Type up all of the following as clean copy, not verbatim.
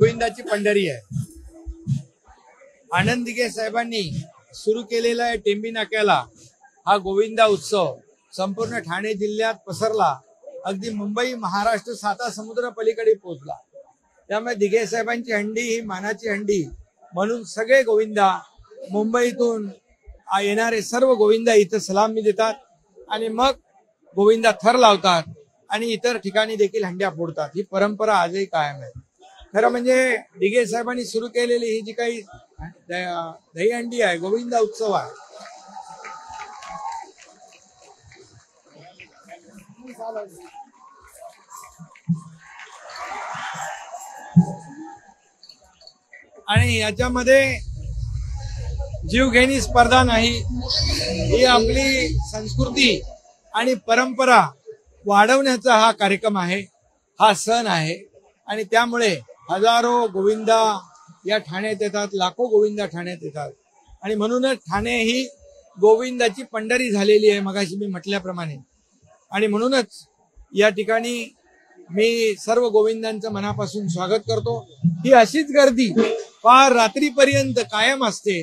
गोविंदाची पंढरी आहे। आनंद दिघे साहेबांनी सुरू केलेला आहे टेंबी नाक्याला हा गोविंदा उत्सव संपूर्ण ठाणे जिल्ह्यात पसरला, अगदी मुंबई महाराष्ट्र साता समुद्र पलीकडे पोहोचला। त्यामुळे दिघे साहेबांची हंडी ही मानाची हंडी म्हणून सगळे गोविंदा मुंबईतून येणारे सर्व गोविंदा इथं सलामी देतात आणि मग गोविंदा थर लावतात आणि इतर ठिकाणी देखील हंड्या फोडतात। ही परंपरा आजही कायम आहे। खरं म्हणजे दिघे साहेबांनी सुरू केलेली ही जी काही दहीहंडी आहे, गोविंदा उत्सव आहे, आणि याच्यामध्ये जीवघेणी स्पर्धा नाही, ही आपली संस्कृती आणि परंपरा वाढवण्याचा हा कार्यक्रम आहे, हा सण आहे। आणि त्यामुळे हजारो गोविंदा या ठाण्यात येतात, लाखो गोविंदा ठाण्यात येतात आणि म्हणूनच ठाणे ही गोविंदाची पंढरी झालेली आहे मगाशी मी म्हटल्याप्रमाणे। आणि म्हणूनच या ठिकाणी मी सर्व गोविंदांचं मनापासून स्वागत करतो। ही अशीच गर्दी फार रात्रीपर्यंत कायम असते।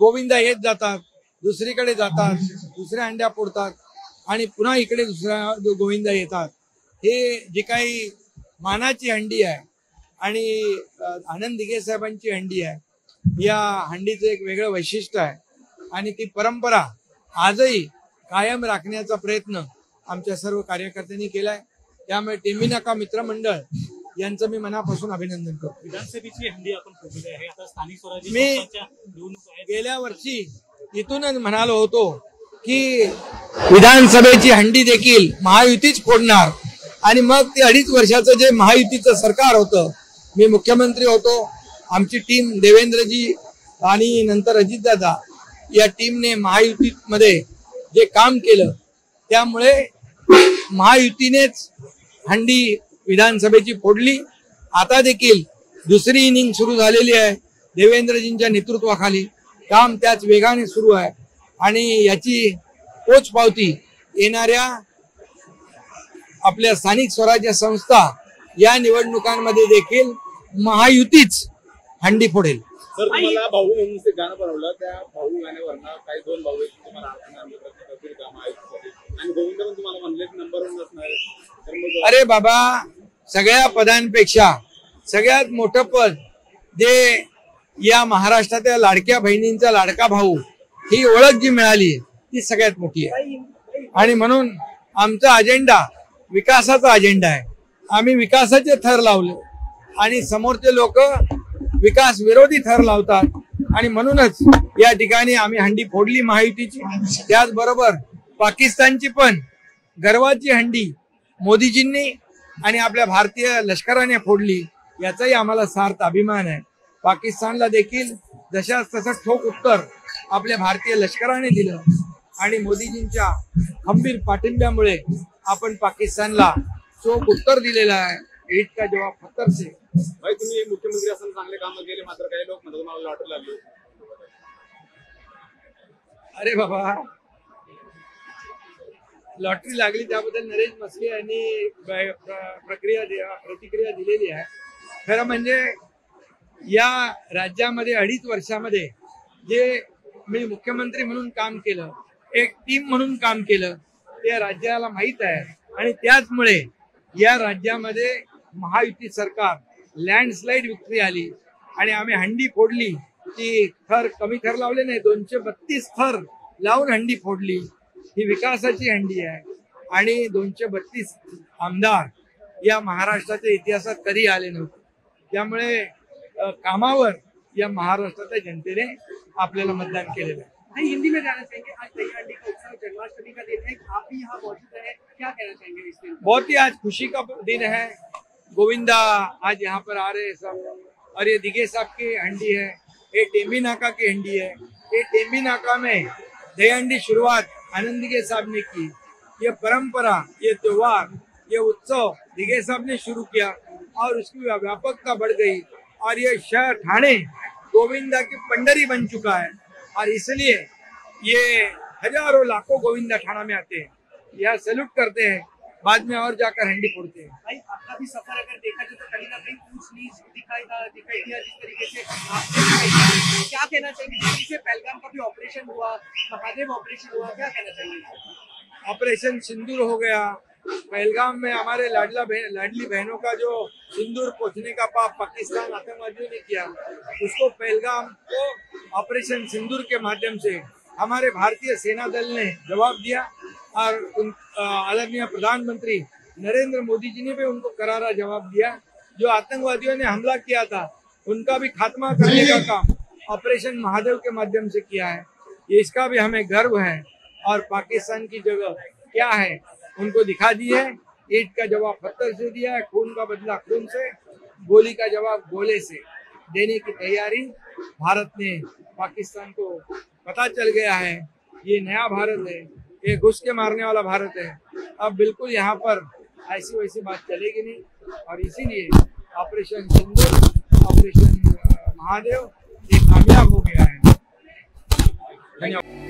गोविंदा येत जातात, दुसरीकडे जातात, दुसऱ्या हंड्या फोडतात आणि पुन्हा इकडे दुसऱ्या गोविंदा येतात। हे जे काही मानाची हंडी आहे आणि आनंद दिघे साहेबांची हंडी आहे, या हंडीचं एक वेगळं वैशिष्ट्य आहे आणि ती परंपरा आजही कायम राखण्याचा प्रयत्न आमच्या सर्व कार्यकर्त्यांनी केलाय। त्यामुळे टेंबी नाका मित्रमंडळ यांचं मी मनापासून अभिनंदन करतो। विधानसभेची हंडी आपण फोडली आहे, आता स्थानिक स्वराज्य मी निवडणूक आहे। गेल्या वर्षी इथूनच म्हणालो होतो की विधानसभेची हंडी देखील महायुतीच फोडणार आणि मग ते 2.5 वर्षाचं जे महायुतीचं सरकार होतं, मी मुख्यमंत्री होतो, आमची टीम देवेंद्रजी आणि नंतर अजितदादा या टीमने महायुतीमध्ये जे काम केलं त्यामुळे महायुतीनेच हंडी विधानसभेची फोडली। आता देखील दुसरी इनिंग सुरू झालेली आहे देवेंद्रजींच्या नेतृत्वाखाली, काम त्याच वेगाने सुरू आहे आणि याची पोचपावती येणाऱ्या आपल्या स्थानिक स्वराज्य संस्था या निवडणुकांमध्ये देखील महायुतीच हंडी फोडेल। सर, तुम्हाला भाऊ म्हणून ते गाणं बनवलं, त्या भाऊ गाण्यावरनं काही 2 भाऊ आहेत तुम्हाला आणि गोविंद पण तुम्हाला म्हणले नंबर 1 असणार। अरे बाबा, सगळ्या पदांपेक्षा सगळ्यात मोठं पद जे या महाराष्ट्रातल्या लाडक्या बहिणींचा लाडका भाऊ ही ओळख जी मिळाली ती सगळ्यात मोठी आहे आणि म्हणून आमचा अजेंडा विकासाचा अजेंडा आहे। आम्ही विकासाचे थर लावले आणि समोरचे लोक विकास विरोधी थर लावतात आणि म्हणूनच या ठिकाणी आम्ही हंडी फोडली महायुतीची। त्याचबरोबर पाकिस्तानची पण गर्वाची हंडी मोदीजींनी आणि आपल्या भारतीय लष्कराने फोडली, याचाही आम्हाला सार्थ अभिमान आहे। पाकिस्तानला देखील जशाच तसं ठोक उत्तर आपल्या भारतीय लष्कराने दिलं आणि मोदीजींच्या खंबीर पाठिंब्यामुळे आपण पाकिस्तानला चोख उत्तर दिलेलं आहे। ईद का जवाब पत्थर से। भाई, तुम्ही मुख्यमंत्री असताना चांगले कामं केले, मात्र काही लोक म्हणतात तुम्हाला लॉटरी लागली। अरे बाबा, लॉटरी लागली त्याबद्दल नरेश मस्के यांनी प्रतिक्रिया दिलेली आहे। खरं म्हणजे या राज्यामध्ये 2.5 वर्षामध्ये जे मी मुख्यमंत्री म्हणून काम केलं, एक टीम म्हणून काम केलं, ते राज्याला माहीत आहे आणि त्याचमुळे या राज्यामध्ये महायुती सरकार लँडस्लाइड विक्री आली आणि आम्ही हंडी फोडली। ती थर कमी थर लावले नाही, 232 थर लावून हंडी फोडली। ही विकासाची हंडी आहे आणि 232 आमदार या महाराष्ट्राच्या इतिहासात कधी आले नव्हते। त्यामुळे कामावर या महाराष्ट्राच्या जनतेने आपल्याला मतदान केलेलं आहे। हिंदी में जाना चाहेंगे, आज दहीहंडी का उत्सव जन्माष्टमी का दिन है, आप भी यहाँ मौजूद है, क्या कहना चाहेंगे इस दिन? बहुत ही आज खुशी का दिन है। गोविंदा आज यहाँ पर आ रहे हैं सब, और ये दिघे साहब की हंडी है, ये टेंबी नाका की हंडी है। ये टेंबी नाका में दहीहंडी शुरुआत आनंद दिघे साहब ने की। ये परंपरा, ये त्योहार, ये उत्सव दिघे साहब ने शुरू किया और उसकी व्यापकता बढ़ गई और ये शहर ठाणे गोविंदा की पंडरी बन चुका है और इसलिए ये हजारों लाखों गोविंदा ठाणा में आते हैं। यह सैल्यूट करते हैं बाद में और जाकर हंडी फोड़ते हैं। भाई आपका भी सफर अगर देखा जाए तो कहीं ना कहीं ऊंच नीच दिखाई दिया जिस तरीके से आपने दिखाई दिया। क्या कहना चाहिए जिस तरीके से पहलगाम का भी ऑपरेशन हुआ, महादेव ऑपरेशन हुआ, क्या कहना चाहिए? ऑपरेशन सिंदूर हो गया, पहलगाम में हमारे लाडली बहनों का जो सिंदूर पोछने का पाप पाकिस्तान आतंकवादियों ने किया, उसको पहलगाम को ऑपरेशन सिंदूर के माध्यम से हमारे भारतीय सेना दल ने जवाब दिया और आदरणीय प्रधानमंत्री नरेंद्र मोदी जी ने भी उनको करारा जवाब दिया। जो आतंकवादियों ने हमला किया था उनका भी खात्मा करने का काम ऑपरेशन महादेव के माध्यम से किया है। ये इसका भी हमें गर्व है और पाकिस्तान की जगह क्या है उनको दिखा दी है। ईंट का जवाब पत्थर से दिया है, खून का बदला खून से, गोली का जवाब गोले से देने की तैयारी भारत ने पाकिस्तान को पता चल गया है। ये नया भारत है, ये घुस के मारने वाला भारत है। अब बिल्कुल यहाँ पर ऐसी वैसी बात चलेगी नहीं और इसीलिए ऑपरेशन सिंदूर, ऑपरेशन महादेव ये कामयाब हो गया है। धन्यवाद।